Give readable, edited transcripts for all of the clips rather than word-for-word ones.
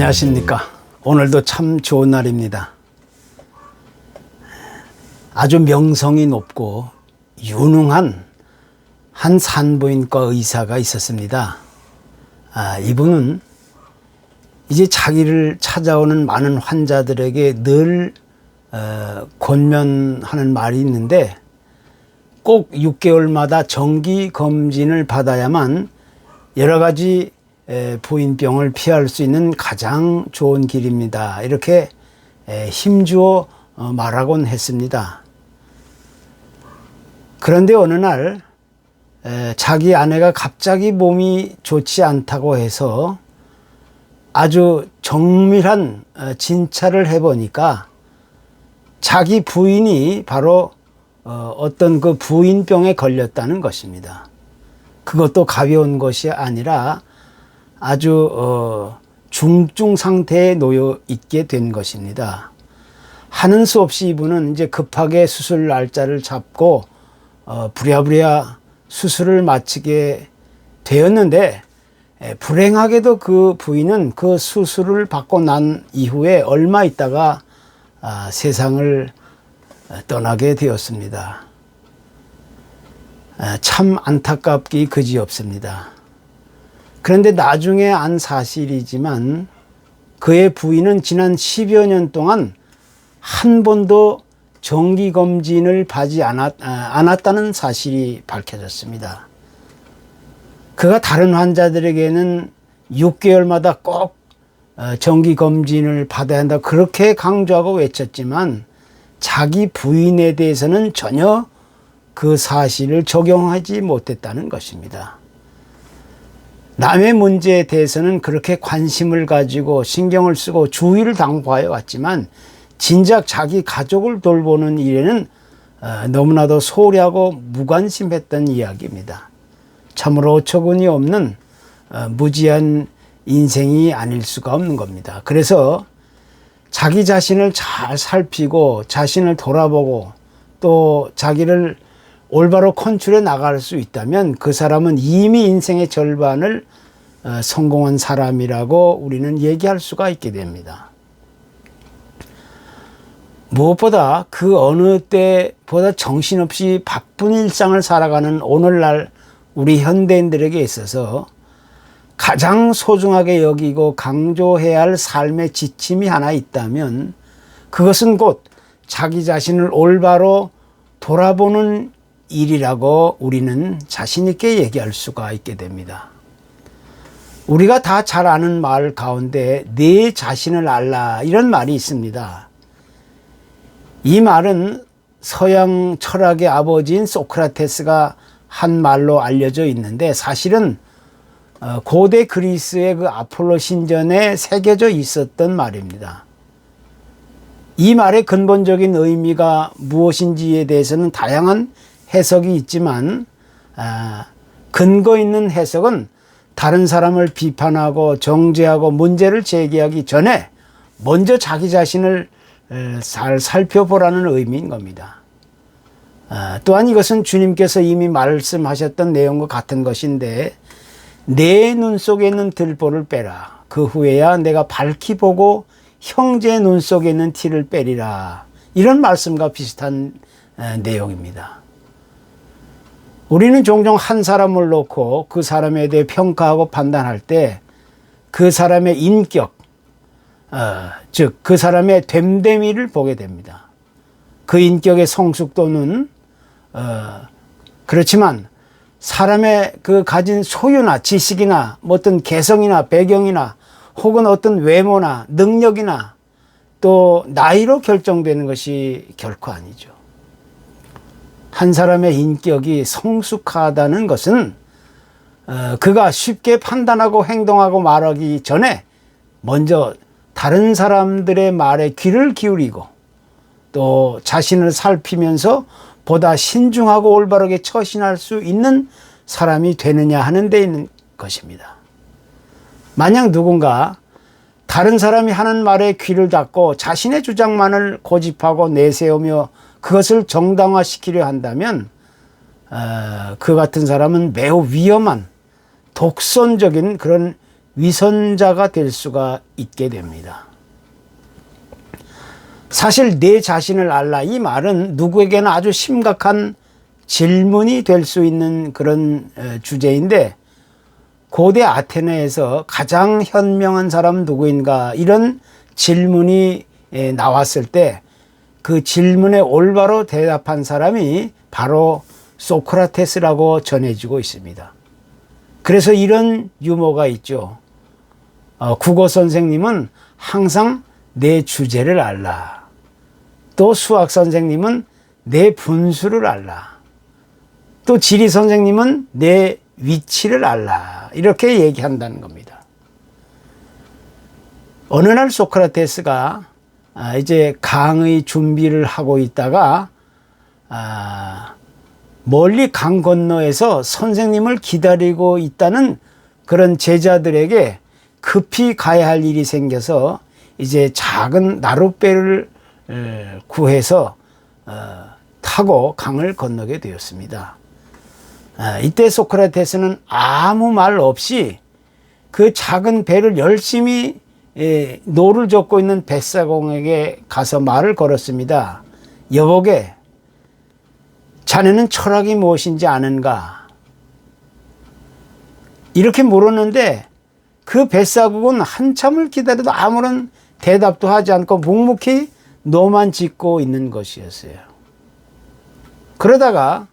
안녕하십니까. 오늘도 참 좋은 날입니다. 아주 명성이 높고 유능한 한 산부인과 의사가 있었습니다. 이분은 이제 자기를 찾아오는 많은 환자들에게 늘 권면하는 말이 있는데, 꼭 6개월마다 정기 검진을 받아야만 여러 가지 부인병을 피할 수 있는 가장 좋은 길입니다. 이렇게 힘주어 말하곤 했습니다. 그런데 어느 날 자기 아내가 갑자기 몸이 좋지 않다고 해서 아주 정밀한 진찰을 해보니까 자기 부인이 바로 어떤 그 부인병에 걸렸다는 것입니다. 그것도 가벼운 것이 아니라 아주 중증 상태에 놓여 있게 된 것입니다. 하는 수 없이 이분은 이제 급하게 수술 날짜를 잡고 부랴부랴 수술을 마치게 되었는데, 불행하게도 그 부인은 그 수술을 받고 난 이후에 얼마 있다가 세상을 떠나게 되었습니다. 참 안타깝기 그지없습니다. 그런데 나중에 안 사실이지만 그의 부인은 지난 10여 년 동안 한 번도 정기검진을 받지 않았다는 사실이 밝혀졌습니다. 그가 다른 환자들에게는 6개월마다 꼭 정기검진을 받아야 한다 그렇게 강조하고 외쳤지만, 자기 부인에 대해서는 전혀 그 사실을 적용하지 못했다는 것입니다. 남의 문제에 대해서는 그렇게 관심을 가지고 신경을 쓰고 주의를 당부하여 왔지만, 진작 자기 가족을 돌보는 일에는 너무나도 소홀하고 무관심했던 이야기입니다. 참으로 어처구니 없는 무지한 인생이 아닐 수가 없는 겁니다. 그래서 자기 자신을 잘 살피고 자신을 돌아보고 또 자기를 올바로 컨트롤해 나갈 수 있다면 그 사람은 이미 인생의 절반을 성공한 사람이라고 우리는 얘기할 수가 있게 됩니다. 무엇보다 그 어느 때보다 정신없이 바쁜 일상을 살아가는 오늘날 우리 현대인들에게 있어서 가장 소중하게 여기고 강조해야 할 삶의 지침이 하나 있다면, 그것은 곧 자기 자신을 올바로 돌아보는 일이라고 우리는 자신 있게 얘기할 수가 있게 됩니다. 우리가 다 잘 아는 말 가운데 내 자신을 알라, 이런 말이 있습니다. 이 말은 서양 철학의 아버지인 소크라테스가 한 말로 알려져 있는데, 사실은 고대 그리스의 그 아폴로 신전에 새겨져 있었던 말입니다. 이 말의 근본적인 의미가 무엇인지에 대해서는 다양한 해석이 있지만, 근거 있는 해석은 다른 사람을 비판하고 정죄하고 문제를 제기하기 전에 먼저 자기 자신을 잘 살펴보라는 의미인 겁니다. 또한 이것은 주님께서 이미 말씀하셨던 내용과 같은 것인데, 내 눈 속에 있는 들보를 빼라. 그 후에야 내가 밝히 보고 형제의 눈 속에 있는 티를 빼리라. 이런 말씀과 비슷한 내용입니다. 우리는 종종 한 사람을 놓고 그 사람에 대해 평가하고 판단할 때 그 사람의 인격, 즉 그 사람의 됨됨이를 보게 됩니다. 그 인격의 성숙도는 그렇지만 사람의 그 가진 소유나 지식이나 어떤 개성이나 배경이나 혹은 어떤 외모나 능력이나 또 나이로 결정되는 것이 결코 아니죠. 한 사람의 인격이 성숙하다는 것은 그가 쉽게 판단하고 행동하고 말하기 전에 먼저 다른 사람들의 말에 귀를 기울이고 또 자신을 살피면서 보다 신중하고 올바르게 처신할 수 있는 사람이 되느냐 하는 데 있는 것입니다. 만약 누군가 다른 사람이 하는 말에 귀를 닫고 자신의 주장만을 고집하고 내세우며 그것을 정당화시키려 한다면 그 같은 사람은 매우 위험한 독선적인 그런 위선자가 될 수가 있게 됩니다. 사실 내 자신을 알라, 이 말은 누구에게나 아주 심각한 질문이 될 수 있는 그런 주제인데, 고대 아테네에서 가장 현명한 사람 누구인가, 이런 질문이 나왔을 때 그 질문에 올바로 대답한 사람이 바로 소크라테스라고 전해지고 있습니다. 그래서 이런 유머가 있죠. 국어 선생님은 항상 내 주제를 알라. 또 수학 선생님은 내 분수를 알라. 또 지리 선생님은 내 위치를 알라. 이렇게 얘기한다는 겁니다. 어느 날 소크라테스가 이제 강의 준비를 하고 있다가 멀리 강 건너에서 선생님을 기다리고 있다는 그런 제자들에게 급히 가야 할 일이 생겨서 이제 작은 나룻배를 구해서 타고 강을 건너게 되었습니다. 이때 소크라테스는 아무 말 없이 그 작은 배를 열심히 노를 젓고 있는 뱃사공에게 가서 말을 걸었습니다. 여보게, 자네는 철학이 무엇인지 아는가? 이렇게 물었는데 그 뱃사공은 한참을 기다려도 아무런 대답도 하지 않고 묵묵히 노만 짚고 있는 것이었어요. 그러다가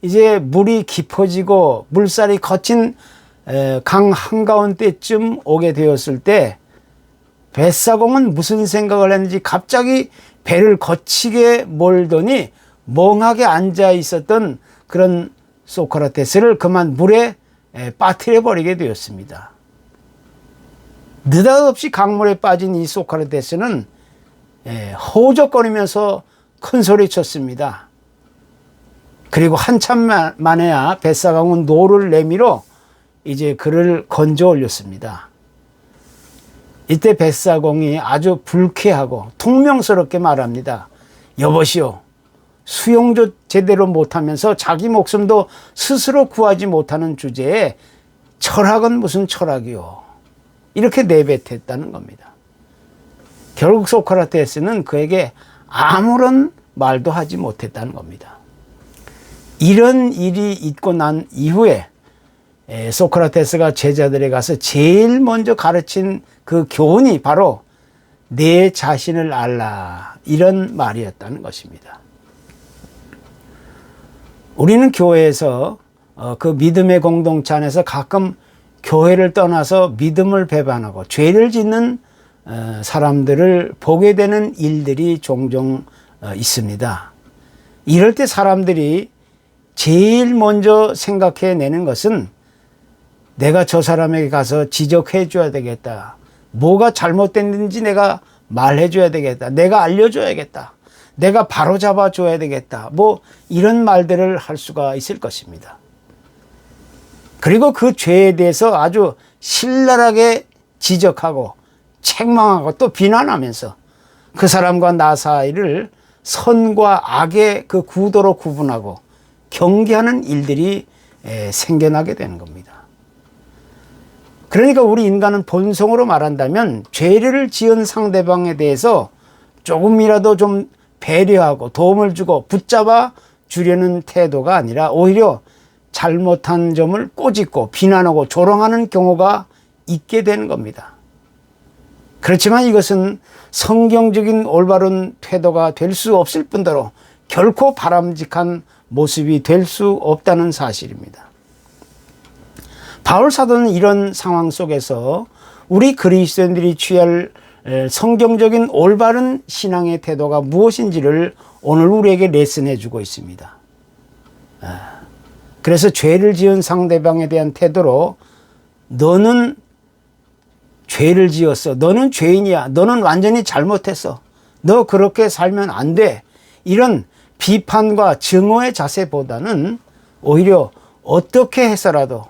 이제 물이 깊어지고 물살이 거친 강 한가운데쯤 오게 되었을 때 뱃사공은 무슨 생각을 했는지 갑자기 배를 거치게 몰더니 멍하게 앉아 있었던 그런 소크라테스를 그만 물에 빠뜨려 버리게 되었습니다. 느닷없이 강물에 빠진 이 소크라테스는 허우적거리면서 큰 소리 쳤습니다. 그리고 한참 만에야 뱃사공은 노를 내밀어 이제 그를 건져 올렸습니다. 이때 뱃사공이 아주 불쾌하고 퉁명스럽게 말합니다. 여보시오, 수영도 제대로 못하면서 자기 목숨도 스스로 구하지 못하는 주제에 철학은 무슨 철학이요. 이렇게 내뱉었다는 겁니다. 결국 소크라테스는 그에게 아무런 말도 하지 못했다는 겁니다. 이런 일이 있고 난 이후에 소크라테스가 제자들에 가서 제일 먼저 가르친 그 교훈이 바로 내 자신을 알라, 이런 말이었다는 것입니다. 우리는 교회에서 그 믿음의 공동체 안에서 가끔 교회를 떠나서 믿음을 배반하고 죄를 짓는 사람들을 보게 되는 일들이 종종 있습니다. 이럴 때 사람들이 제일 먼저 생각해내는 것은 내가 저 사람에게 가서 지적해 줘야 되겠다. 뭐가 잘못됐는지 내가 말해 줘야 되겠다. 내가 알려줘야겠다. 내가 바로잡아 줘야 되겠다. 뭐 이런 말들을 할 수가 있을 것입니다. 그리고 그 죄에 대해서 아주 신랄하게 지적하고 책망하고 또 비난하면서 그 사람과 나 사이를 선과 악의 그 구도로 구분하고 경계하는 일들이 생겨나게 되는 겁니다. 그러니까 우리 인간은 본성으로 말한다면 죄를 지은 상대방에 대해서 조금이라도 좀 배려하고 도움을 주고 붙잡아 주려는 태도가 아니라 오히려 잘못한 점을 꼬집고 비난하고 조롱하는 경우가 있게 되는 겁니다. 그렇지만 이것은 성경적인 올바른 태도가 될 수 없을 뿐더러 결코 바람직한 모습이 될 수 없다는 사실입니다. 바울 사도는 이런 상황 속에서 우리 그리스도인들이 취할 성경적인 올바른 신앙의 태도가 무엇인지를 오늘 우리에게 레슨해 주고 있습니다. 그래서 죄를 지은 상대방에 대한 태도로 너는 죄를 지었어. 너는 죄인이야. 너는 완전히 잘못했어. 너 그렇게 살면 안 돼. 이런 비판과 증오의 자세보다는 오히려 어떻게 해서라도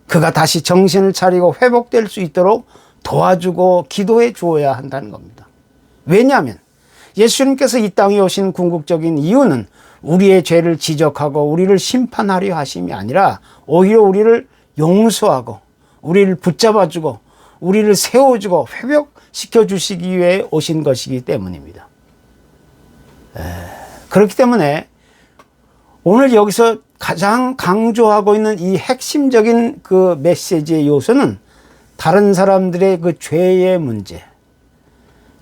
그가 다시 정신을 차리고 회복될 수 있도록 도와주고 기도해 주어야 한다는 겁니다. 왜냐하면 예수님께서 이 땅에 오신 궁극적인 이유는 우리의 죄를 지적하고 우리를 심판하려 하심이 아니라 오히려 우리를 용서하고 우리를 붙잡아주고 우리를 세워주고 회복시켜 주시기 위해 오신 것이기 때문입니다. 그렇기 때문에 오늘 여기서 가장 강조하고 있는 이 핵심적인 그 메시지의 요소는 다른 사람들의 그 죄의 문제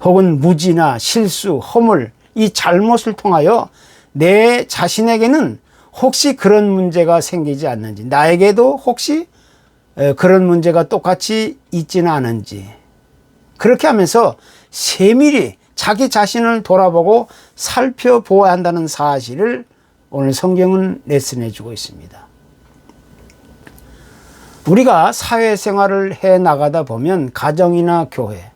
혹은 무지나 실수, 허물, 이 잘못을 통하여 내 자신에게는 혹시 그런 문제가 생기지 않는지, 나에게도 혹시 그런 문제가 똑같이 있지는 않은지, 그렇게 하면서 세밀히 자기 자신을 돌아보고 살펴보아야 한다는 사실을 오늘 성경은 레슨해 주고 있습니다. 우리가 사회생활을 해 나가다 보면 가정이나 교회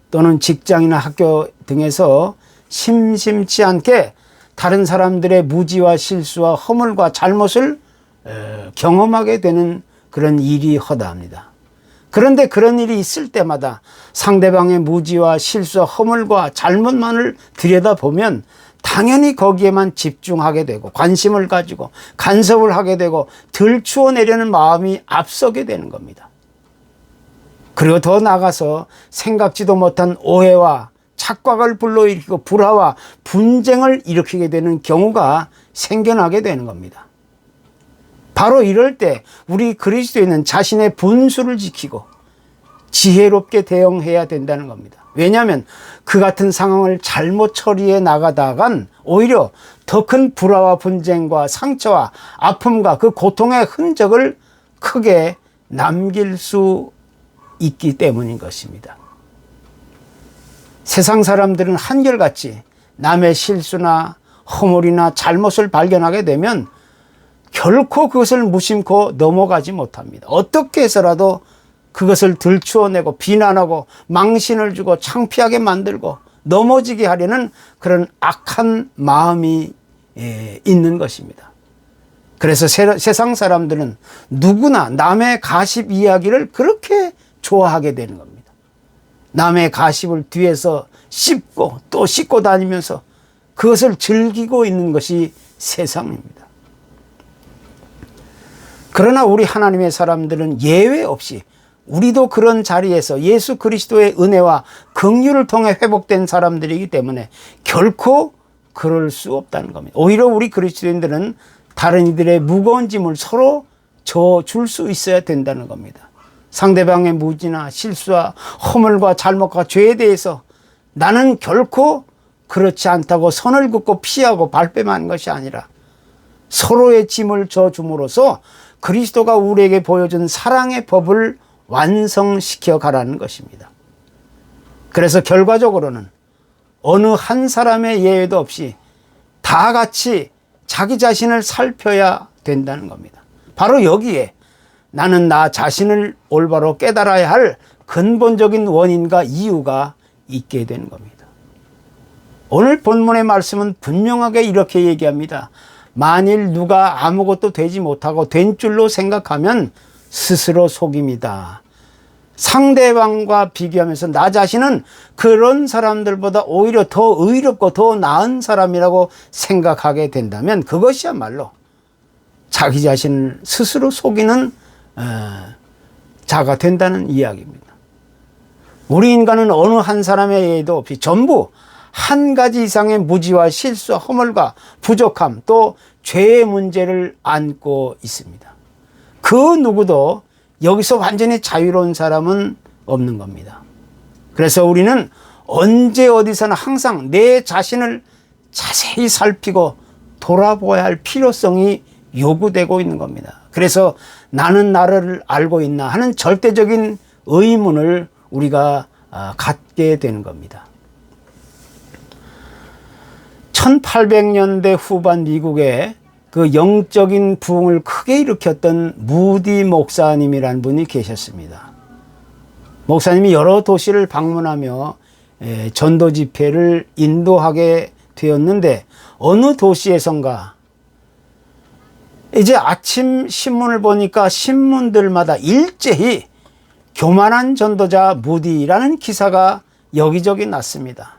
또는 직장이나 학교 등에서 심심치 않게 다른 사람들의 무지와 실수와 허물과 잘못을 경험하게 되는 그런 일이 허다합니다. 그런데 그런 일이 있을 때마다 상대방의 무지와 실수와 허물과 잘못만을 들여다보면 당연히 거기에만 집중하게 되고 관심을 가지고 간섭을 하게 되고 들추어내려는 마음이 앞서게 되는 겁니다. 그리고 더 나아가서 생각지도 못한 오해와 착각을 불러일으키고 불화와 분쟁을 일으키게 되는 경우가 생겨나게 되는 겁니다. 바로 이럴 때 우리 그리스도인은 자신의 분수를 지키고 지혜롭게 대응해야 된다는 겁니다. 왜냐하면 그 같은 상황을 잘못 처리해 나가다간 오히려 더 큰 불화와 분쟁과 상처와 아픔과 그 고통의 흔적을 크게 남길 수 있기 때문인 것입니다. 세상 사람들은 한결같이 남의 실수나 허물이나 잘못을 발견하게 되면 결코 그것을 무심코 넘어가지 못합니다. 어떻게 해서라도 그것을 들추어내고 비난하고 망신을 주고 창피하게 만들고 넘어지게 하려는 그런 악한 마음이 있는 것입니다. 그래서 세상 사람들은 누구나 남의 가십 이야기를 그렇게 좋아하게 되는 겁니다. 남의 가십을 뒤에서 씹고 또 씹고 다니면서 그것을 즐기고 있는 것이 세상입니다. 그러나 우리 하나님의 사람들은 예외 없이 우리도 그런 자리에서 예수 그리스도의 은혜와 긍휼을 통해 회복된 사람들이기 때문에 결코 그럴 수 없다는 겁니다. 오히려 우리 그리스도인들은 다른 이들의 무거운 짐을 서로 져줄 수 있어야 된다는 겁니다. 상대방의 무지나 실수와 허물과 잘못과 죄에 대해서 나는 결코 그렇지 않다고 선을 긋고 피하고 발뺌하는 것이 아니라 서로의 짐을 져줌으로써 그리스도가 우리에게 보여준 사랑의 법을 완성시켜 가라는 것입니다. 그래서 결과적으로는 어느 한 사람의 예외도 없이 다 같이 자기 자신을 살펴야 된다는 겁니다. 바로 여기에 나는 나 자신을 올바로 깨달아야 할 근본적인 원인과 이유가 있게 되는 겁니다. 오늘 본문의 말씀은 분명하게 이렇게 얘기합니다. 만일 누가 아무것도 되지 못하고 된 줄로 생각하면 스스로 속임이다. 상대방과 비교하면서 나 자신은 그런 사람들보다 오히려 더 의롭고 더 나은 사람이라고 생각하게 된다면 그것이야말로 자기 자신을 스스로 속이는 자가 된다는 이야기입니다. 우리 인간은 어느 한 사람의 예도 없이 전부 한 가지 이상의 무지와 실수와 허물과 부족함 또 죄의 문제를 안고 있습니다. 그 누구도 여기서 완전히 자유로운 사람은 없는 겁니다. 그래서 우리는 언제 어디서나 항상 내 자신을 자세히 살피고 돌아보아야 할 필요성이 요구되고 있는 겁니다. 그래서 나는 나를 알고 있나 하는 절대적인 의문을 우리가 갖게 되는 겁니다. 1800년대 후반 미국에 그 영적인 부흥을 크게 일으켰던 무디 목사님이라는 분이 계셨습니다. 목사님이 여러 도시를 방문하며 전도 집회를 인도하게 되었는데 어느 도시에선가 이제 아침 신문을 보니까 신문들마다 일제히 교만한 전도자 무디라는 기사가 여기저기 났습니다.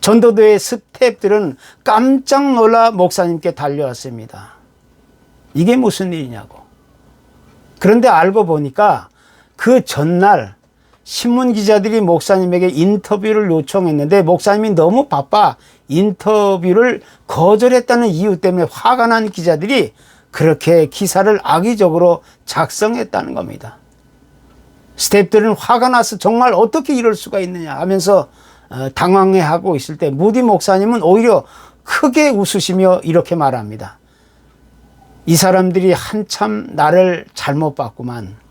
전도대의 스태프들은 깜짝 놀라 목사님께 달려왔습니다. 이게 무슨 일이냐고. 그런데 알고 보니까 그 전날 신문 기자들이 목사님에게 인터뷰를 요청했는데 목사님이 너무 바빠 인터뷰를 거절했다는 이유 때문에 화가 난 기자들이 그렇게 기사를 악의적으로 작성했다는 겁니다. 스태프들은 화가 나서 정말 어떻게 이럴 수가 있느냐 하면서 당황해하고 있을 때 무디 목사님은 오히려 크게 웃으시며 이렇게 말합니다. 이 사람들이 한참 나를 잘못 봤구만.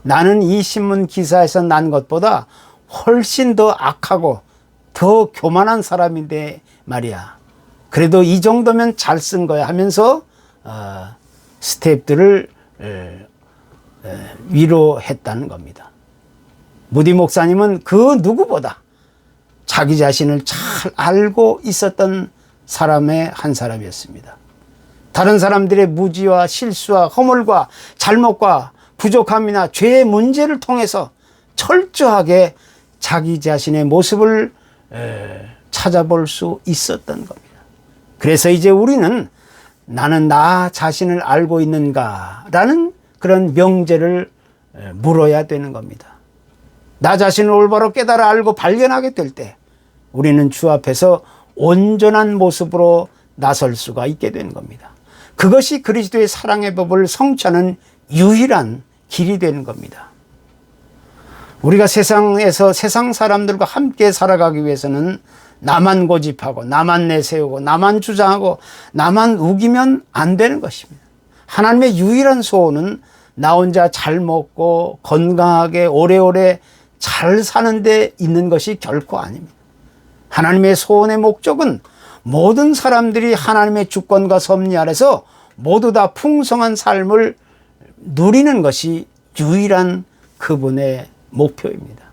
나는 이 신문 기사에서 난 것보다 훨씬 더 악하고 더 교만한 사람인데 말이야. 그래도 이 정도면 잘 쓴 거야 하면서 스태프들을 위로했다는 겁니다. 무디 목사님은 그 누구보다 자기 자신을 잘 알고 있었던 사람의 한 사람이었습니다. 다른 사람들의 무지와 실수와 허물과 잘못과 부족함이나 죄의 문제를 통해서 철저하게 자기 자신의 모습을 찾아볼 수 있었던 겁니다. 그래서 이제 우리는 나는 나 자신을 알고 있는가 라는 그런 명제를 물어야 되는 겁니다. 나 자신을 올바로 깨달아 알고 발견하게 될 때 우리는 주 앞에서 온전한 모습으로 나설 수가 있게 되는 겁니다. 그것이 그리스도의 사랑의 법을 성취하는 유일한 길이 되는 겁니다. 우리가 세상에서 세상 사람들과 함께 살아가기 위해서는 나만 고집하고 나만 내세우고 나만 주장하고 나만 우기면 안 되는 것입니다. 하나님의 유일한 소원은 나 혼자 잘 먹고 건강하게 오래오래 잘 사는 데 있는 것이 결코 아닙니다. 하나님의 소원의 목적은 모든 사람들이 하나님의 주권과 섭리 아래서 모두 다 풍성한 삶을 누리는 것이 유일한 그분의 목표입니다.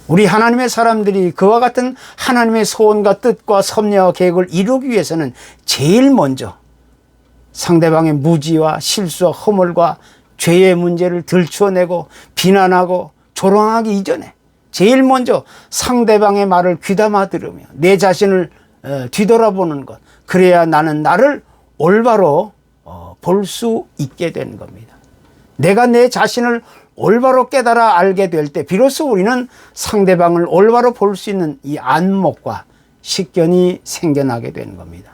우리 하나님의 사람들이 그와 같은 하나님의 소원과 뜻과 섭리와 계획을 이루기 위해서는 제일 먼저 상대방의 무지와 실수와 허물과 죄의 문제를 들추어내고 비난하고 조롱하기 이전에 제일 먼저 상대방의 말을 귀담아 들으며 내 자신을 뒤돌아보는 것, 그래야 나는 나를 올바로 볼 수 있게 되는 겁니다. 내가 내 자신을 올바로 깨달아 알게 될 때 비로소 우리는 상대방을 올바로 볼 수 있는 이 안목과 식견이 생겨나게 되는 겁니다.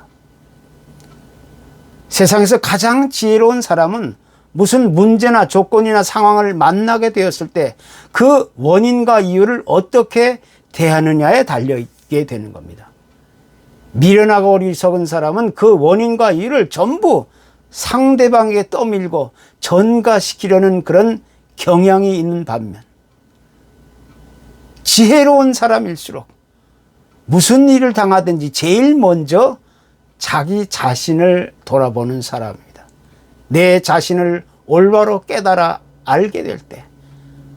세상에서 가장 지혜로운 사람은 무슨 문제나 조건이나 상황을 만나게 되었을 때 그 원인과 이유를 어떻게 대하느냐에 달려있게 되는 겁니다. 미련하고 어리석은 사람은 그 원인과 이유를 전부 상대방에게 떠밀고 전가시키려는 그런 경향이 있는 반면 지혜로운 사람일수록 무슨 일을 당하든지 제일 먼저 자기 자신을 돌아보는 사람입니다. 내 자신을 올바로 깨달아 알게 될 때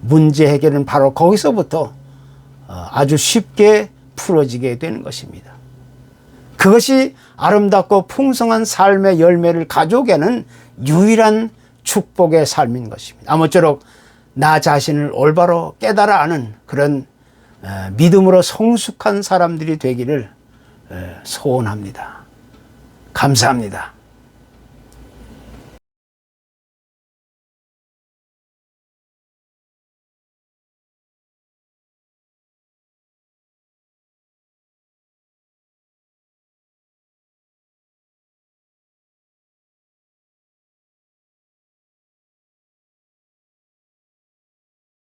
문제 해결은 바로 거기서부터 아주 쉽게 풀어지게 되는 것입니다. 그것이 아름답고 풍성한 삶의 열매를 가져오게 하는 유일한 축복의 삶인 것입니다. 아무쪼록 나 자신을 올바로 깨달아 아는 그런 믿음으로 성숙한 사람들이 되기를 소원합니다. 감사합니다.